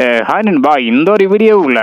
Hi நண்பா, இந்த ஒரு வீடியோவில்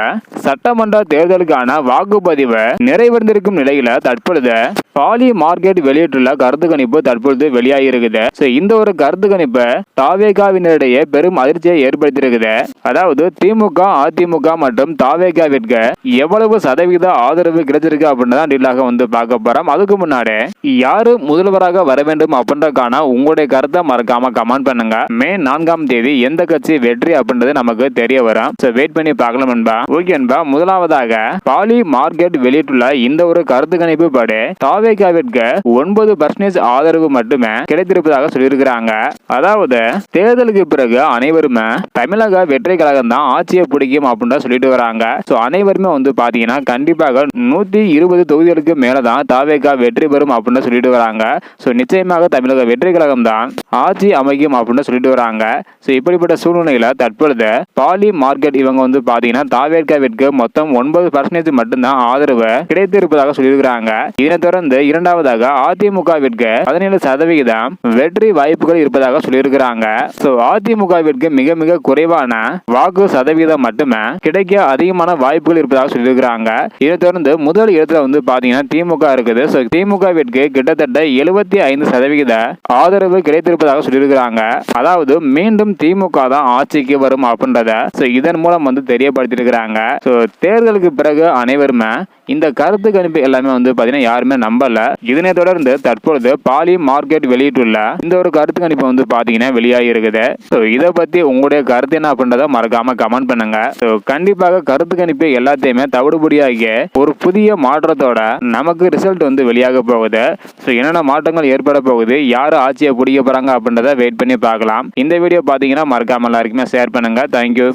சட்டமன்ற தேர்தலுக்கான வாக்குப்பதிவு நிறைவடைந்திருக்கும் நிலையில தற்பொழுது பாலி மார்க்கெட் வெளியிட்டுள்ள கருத்து கணிப்பு தற்பொழுது வெளியாகி இருக்குது. இந்த ஒரு கருத்து கணிப்பு தாவேகாவினரிடையே பெரும் அதிர்ச்சியை ஏற்படுத்தியிருக்குது. அதாவது திமுக, அதிமுக மற்றும் தாவேகாவிற்கு எவ்வளவு சதவீத ஆதரவு கிடைச்சிருக்கு அப்படின்னு டீலாக பார்க்க போறோம். அதுக்கு முன்னாடி யாரு முதல்வராக வர வேண்டும் அப்படின்றதுக்கான உங்களுடைய கருத்தை மறக்காம கமெண்ட் பண்ணுங்க. மே 4ஆம் தேதி எந்த கட்சி வெற்றி அப்படின்றது நமக்கு தெரிய வரும். வெயிட் பண்ணி பார்க்கலாம் நண்பா. ஓகே நண்பா, முதலாவதாக பாலி மார்க்கெட் வெளியிட்டுள்ள இந்த ஒரு கருத்து கணிப்பு படி தாவேகாவிற்கு 9% ஆதரவு மட்டுமே கிடைத்திருப்பதாக சொல்லியிருக்கிறாங்க. அதாவது தேர்தலுக்கு பிறகு அனைவருமே தமிழக வெற்றி கழகம் தான் ஆட்சியை பிடிக்கும் அப்படின்னு சொல்லிட்டு வராங்க. அனைவருமே பாத்தீங்கன்னா கண்டிப்பாக 120 தொகுதிகளுக்கு மேலதான் தாவேகா வெற்றி பெறும் அப்படின்னு சொல்லிட்டு வராங்க. நிச்சயமாக தமிழக வெற்றி கழகம் தான் ஆட்சி அமைக்கும் அப்படின்னு சொல்லிட்டு வராங்க. இப்படிப்பட்ட சூழ்நிலையில தற்பொழுது பாலி மார்க்கெட் இவங்க பாத்தீங்கன்னா தாவேகாவிற்கு மொத்தம் 9% மட்டும்தான் ஆதரவு கிடைத்திருப்பதாக சொல்லியிருக்கிறாங்க. இதனைத் தொடர்ந்து இரண்டாவதாக அதிமுகவிற்கு 17% வெற்றி வாய்ப்புகள் இருப்பதாக சொல்லியிருக்கிறாங்க. அதிமுகவிற்கு மிக மிக குறைவான வாக்கு சதவீதம் மட்டுமே கிடைக்க அதிகமான வாய்ப்புகள் இருப்பதாக சொல்லியிருக்கிறாங்க. இதனைத் தொடர்ந்து முதல் இடத்துல பாத்தீங்கன்னா திமுக இருக்குது. திமுகவிற்கு கிட்டத்தட்ட 75% ஆதரவு கிடைத்திருப்பதாக சொல்லியிருக்கிறாங்க. அதாவது மீண்டும் திமுக தான் ஆட்சிக்கு வரும் அப்படின்றத இதன் மூலம் தெரியப்படுத்திருக்கிறாங்க. தேர்தலுக்கு பிறகு அனைவருமே இந்த கருத்து கணிப்பு எல்லாமே பாத்தீங்கன்னா யாருமே நம்பல. இதனை தொடர்ந்து தற்பொழுது பாலி மார்க்கெட் வெளியிட்டுள்ள இந்த ஒரு கருத்து கணிப்பு பாத்தீங்கன்னா வெளியாகி இருக்குது. இதை பத்தி உங்களுடைய கருத்து என்ன அப்படின்றத மறக்காம கமெண்ட் பண்ணுங்க. கண்டிப்பாக கருத்து கணிப்பு எல்லாத்தையுமே தவிடுபடியாகி ஒரு புதிய மாற்றத்தோட நமக்கு ரிசல்ட் வெளியாக போகுது. என்னென்ன மாற்றங்கள் ஏற்பட போகுது, யாரு ஆட்சியை பிடிக்க போறாங்க அப்படின்றத வெயிட் பண்ணி பார்க்கலாம். இந்த வீடியோ பாத்தீங்கன்னா மறக்காம எல்லாருக்குமே ஷேர் பண்ணுங்க. தேங்க்யூ.